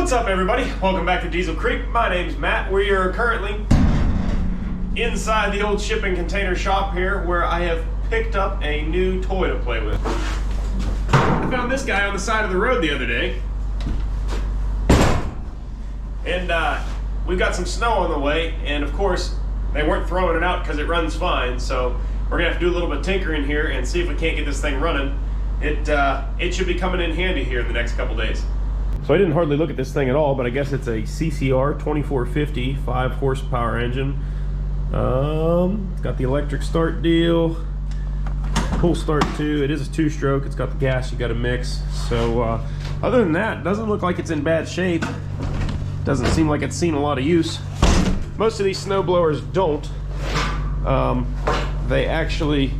What's up, everybody? Welcome back to Diesel Creek. My name's Matt. We are currently inside the old shipping container shop here where I have picked up a new toy to play with. I found this guy on the side of the road the other day. And we've got some snow on the way, and of course they weren't throwing it out because it runs fine, so we're gonna have to do a little bit of tinkering here and see if we can't get this thing running. It should be coming in handy here in the next couple days. So I didn't hardly look at this thing at all, but I guess it's a CCR 2450 5 horsepower engine. It's got the electric start deal, pull start too. It is a 2-stroke. It's got the gas you got to mix. So other than that, it doesn't look like it's in bad shape. Doesn't seem like it's seen a lot of use. Most of these snow blowers don't. They actually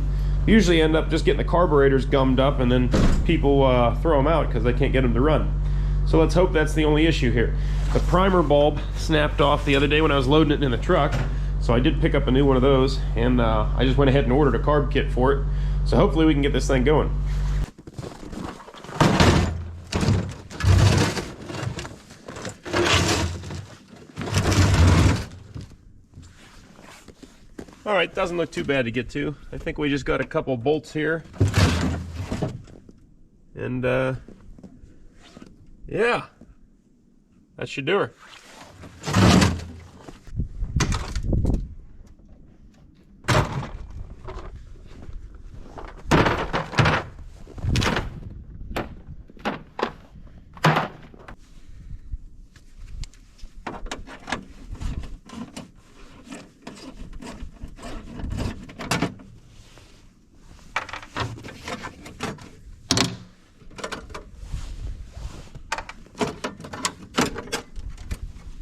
usually end up just getting the carburetors gummed up, and then people throw them out because they can't get them to run. So let's hope that's the only issue here. The primer bulb snapped off the other day when I was loading it in the truck, so I did pick up a new one of those, and I just went ahead and ordered a carb kit for it. So hopefully we can get this thing going. All right, doesn't look too bad to get to. I think we just got a couple bolts here. And yeah, that should do her.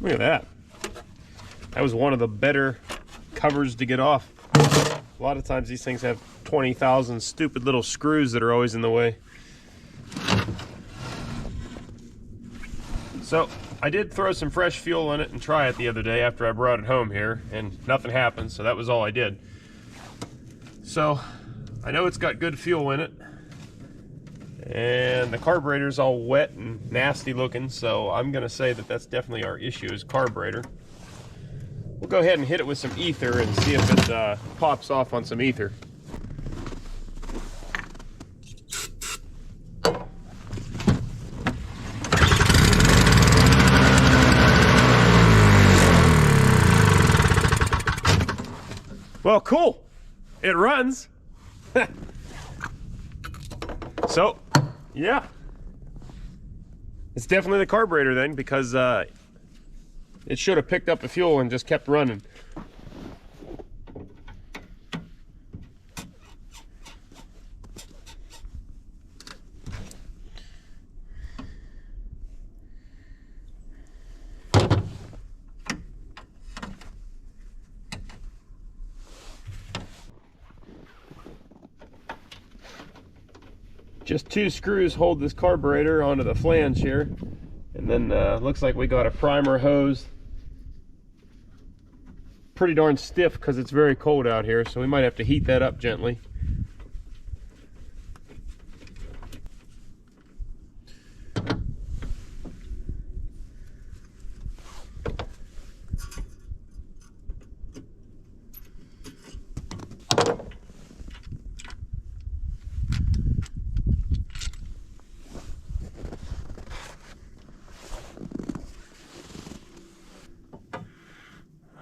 Look at that. That was one of the better covers to get off. A lot of times these things have 20,000 stupid little screws that are always in the way. So I did throw some fresh fuel in it and try it the other day after I brought it home here, and nothing happened, so that was all I did. So I know it's got good fuel in it, and the carburetor's all wet and nasty looking, so I'm gonna say that that's definitely our issue, is carburetor. We'll go ahead and hit it with some ether and see if it pops off on some ether. Well, cool, it runs. So yeah, it's definitely the carburetor then, because it should have picked up the fuel and just kept running. Just 2 screws hold this carburetor onto the flange here, and then looks like we got a primer hose. Pretty darn stiff because it's very cold out here, so we might have to heat that up gently.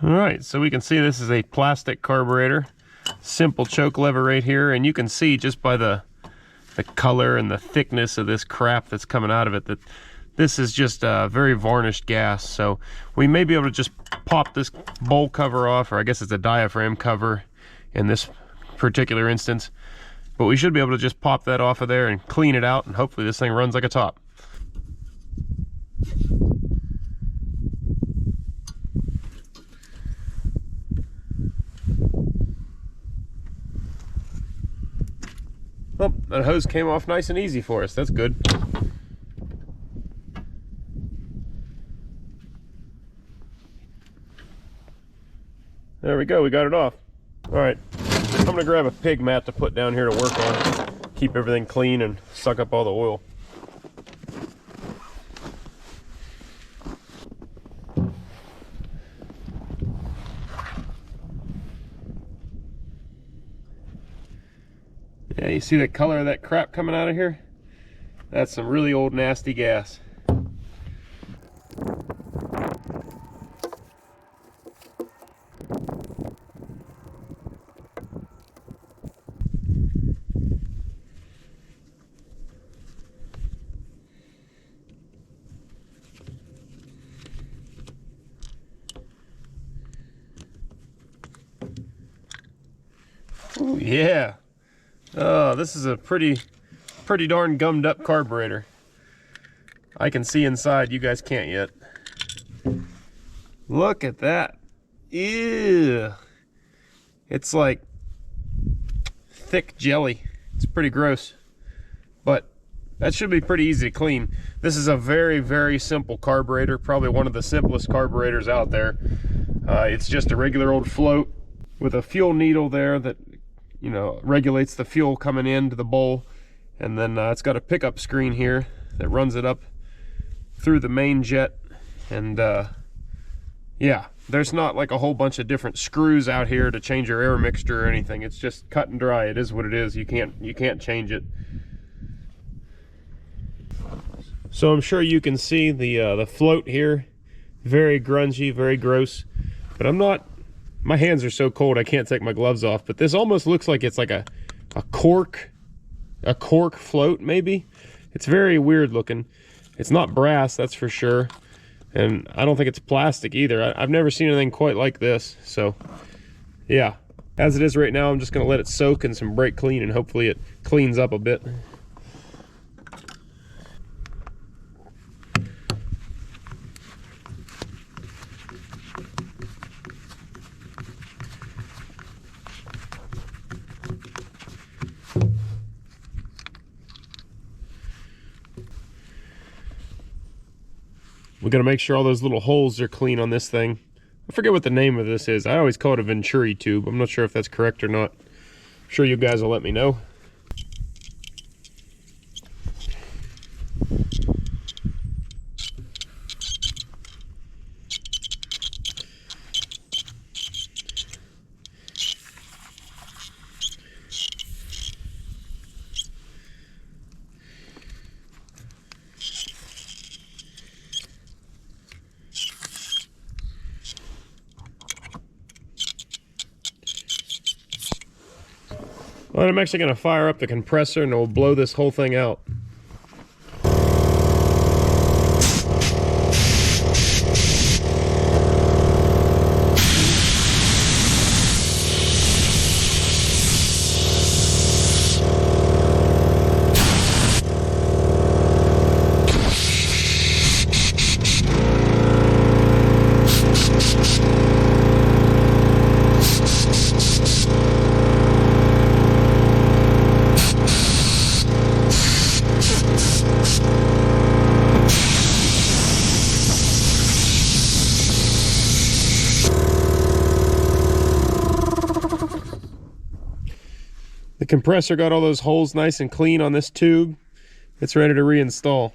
All right, so we can see this is a plastic carburetor, simple choke lever right here, and you can see just by the color and the thickness of this crap that's coming out of it that this is just very varnished gas. So we may be able to just pop this bowl cover off, or I guess it's a diaphragm cover in this particular instance, but we should be able to just pop that off of there and clean it out, and hopefully this thing runs like a top. Oh, that hose came off nice and easy for us. That's good. There we go, we got it off. All right, I'm gonna grab a pig mat to put down here to work on. Keep everything clean and suck up all the oil. Yeah, you see the color of that crap coming out of here? That's some really old nasty gas. Oh yeah. Oh, this is a pretty darn gummed up carburetor. I can see inside, you guys can't yet. Look at that. Ew. It's like thick jelly. It's pretty gross. But that should be pretty easy to clean. This is a very simple carburetor, probably one of the simplest carburetors out there. It's just a regular old float with a fuel needle there that, you know, regulates the fuel coming into the bowl. And then it's got a pickup screen here that runs it up through the main jet. And yeah, there's not like a whole bunch of different screws out here to change your air mixture or anything. It's just cut and dry. It is what it is. You can't change it. So I'm sure you can see the float here. Very grungy, very gross. But I'm not, my hands are so cold I can't take my gloves off. But this almost looks like it's like a cork float maybe. It's very weird looking. It's not brass, that's for sure. And I don't think it's plastic either. I've never seen anything quite like this. So yeah, as it is right now, I'm just gonna let it soak in some brake clean and hopefully it cleans up a bit. We gotta make sure all those little holes are clean on this thing. I forget what the name of this is. I always call it a Venturi tube. I'm not sure if that's correct or not. I'm sure you guys will let me know. Well, I'm actually going to fire up the compressor and we'll blow this whole thing out. The compressor got all those holes nice and clean on this tube. It's ready to reinstall.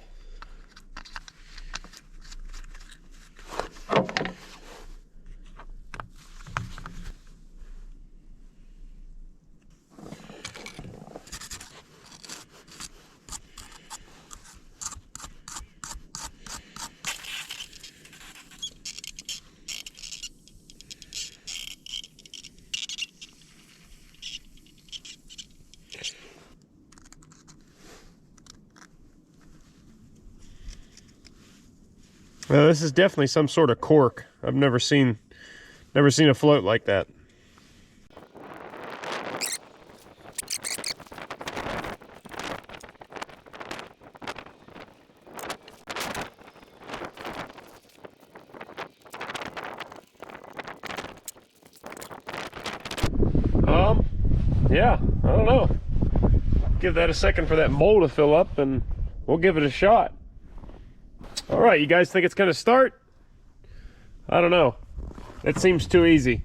Well, this is definitely some sort of cork. I've never seen a float like that. Yeah, I don't know. Give that a second for that mold to fill up and we'll give it a shot. All right, you guys think it's gonna start? I don't know. It seems too easy.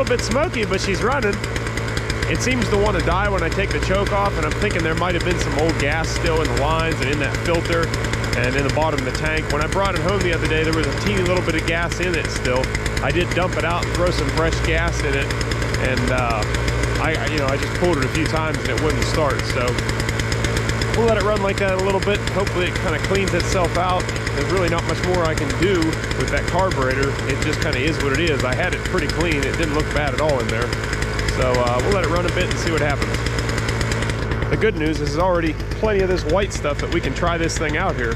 bit smoky, but she's running. It seems to want to die when I take the choke off, and I'm thinking there might have been some old gas still in the lines and in that filter and in the bottom of the tank. When I brought it home the other day, there was a teeny little bit of gas in it still. I did dump it out and throw some fresh gas in it, and I just pulled it a few times and it wouldn't start. So we'll let it run like that a little bit. Hopefully it kind of cleans itself out. There's really not much more I can do with that carburetor. It just kind of is what it is. I had it pretty clean. It didn't look bad at all in there. So we'll let it run a bit and see what happens. The good news is there's already plenty of this white stuff that we can try this thing out here.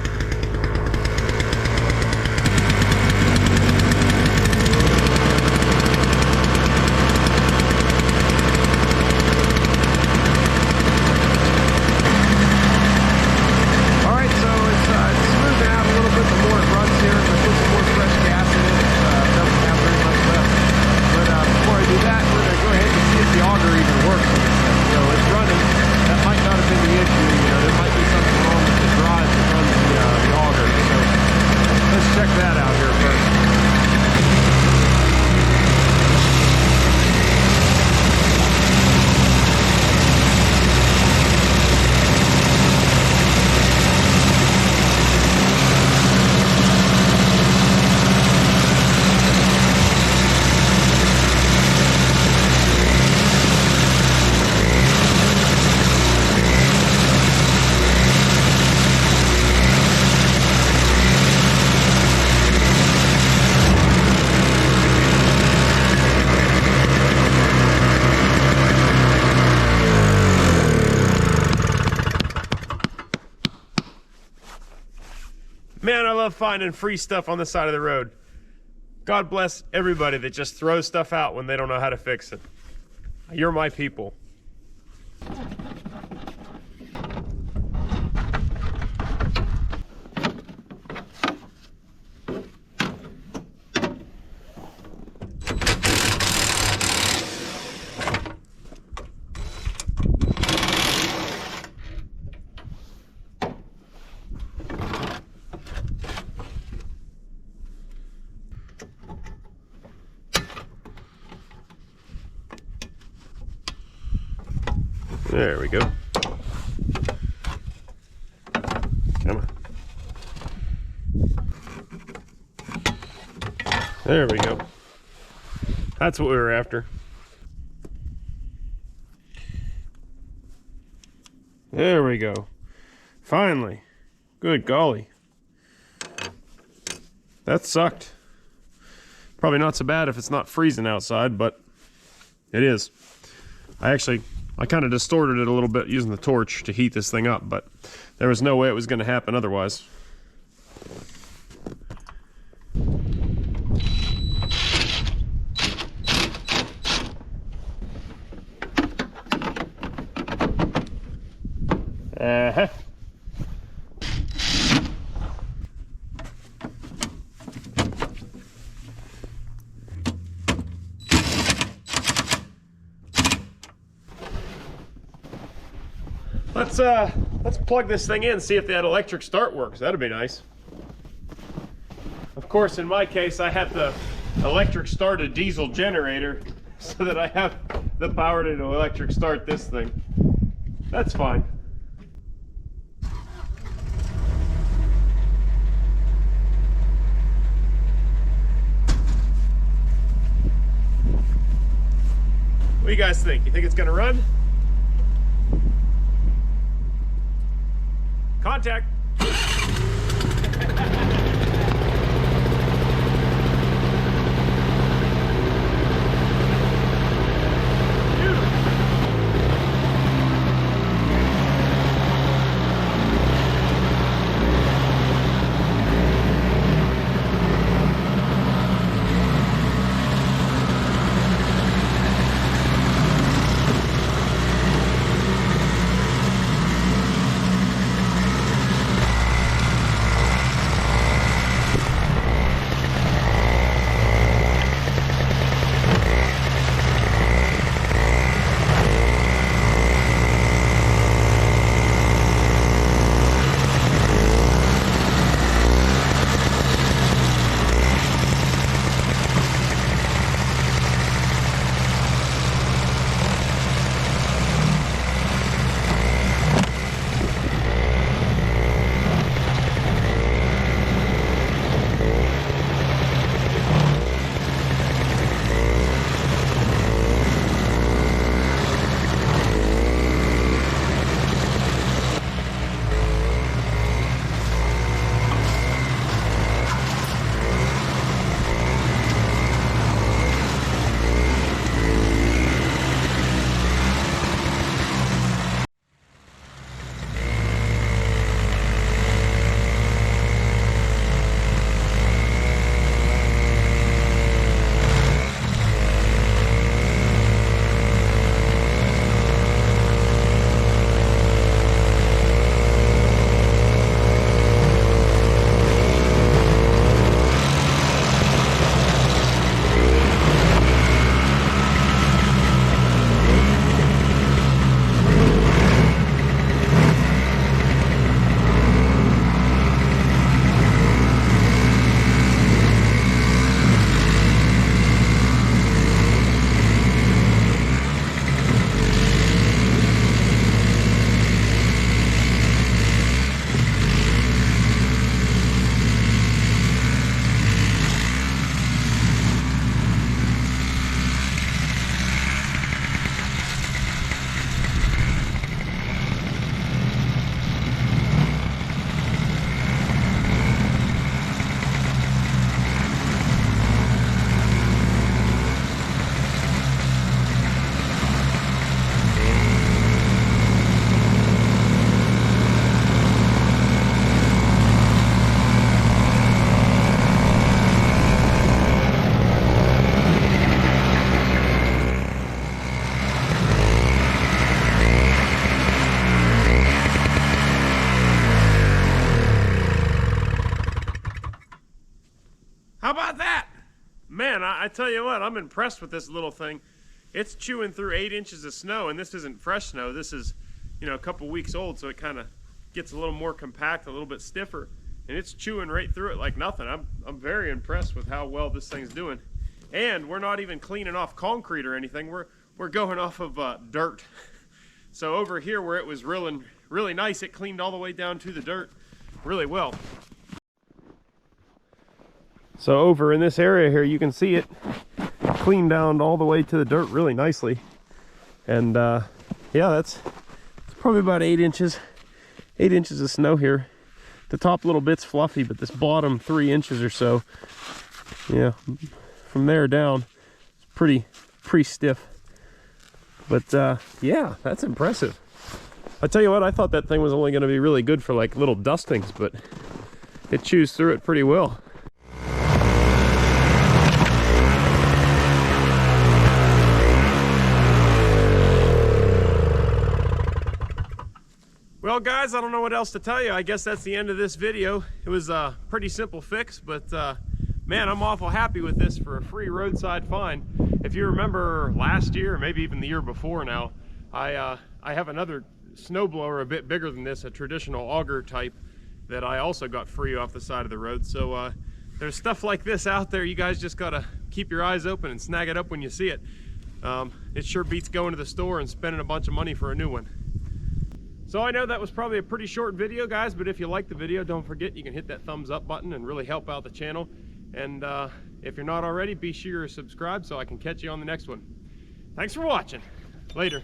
Man, I love finding free stuff on the side of the road. God bless everybody that just throws stuff out when they don't know how to fix it. You're my people. There we go. Come on. There we go. That's what we were after. There we go. Finally. Good golly. That sucked. Probably not so bad if it's not freezing outside, but it is. I kind of distorted it a little bit using the torch to heat this thing up, but there was no way it was going to happen otherwise. Uh-huh. Let's plug this thing in, see if that electric start works. That'd be nice. Of course, in my case, I have the electric start a diesel generator so that I have the power to electric start this thing. That's fine. What do you guys think? You think it's gonna run? Contact. man, I tell you what, I'm impressed with this little thing. It's chewing through 8 inches of snow, and this isn't fresh snow. This is, you know, a couple weeks old, so it kind of gets a little more compact, a little bit stiffer, and it's chewing right through it like nothing. I'm very impressed with how well this thing's doing. And we're not even cleaning off concrete or anything. We're going off of dirt. So over here where it was really nice, it cleaned all the way down to the dirt really well. So over in this area here, you can see it cleaned down all the way to the dirt really nicely. And yeah, it's probably about 8 inches of snow here. The top little bit's fluffy, but this bottom 3 inches or so, yeah, from there down, it's pretty stiff. But yeah, that's impressive. I tell you what, I thought that thing was only going to be really good for like little dustings, but it chews through it pretty well. Well guys, I don't know what else to tell you. I guess that's the end of this video. It was a pretty simple fix, but man, I'm awful happy with this for a free roadside find. If you remember last year, or maybe even the year before now, I have another snowblower a bit bigger than this, a traditional auger type, that I also got free off the side of the road. So there's stuff like this out there. You guys just gotta keep your eyes open and snag it up when you see it. It sure beats going to the store and spending a bunch of money for a new one. So I know that was probably a pretty short video, guys, but if you liked the video, don't forget you can hit that thumbs up button and really help out the channel. And if you're not already, be sure to subscribe so I can catch you on the next one. Thanks for watching. Later.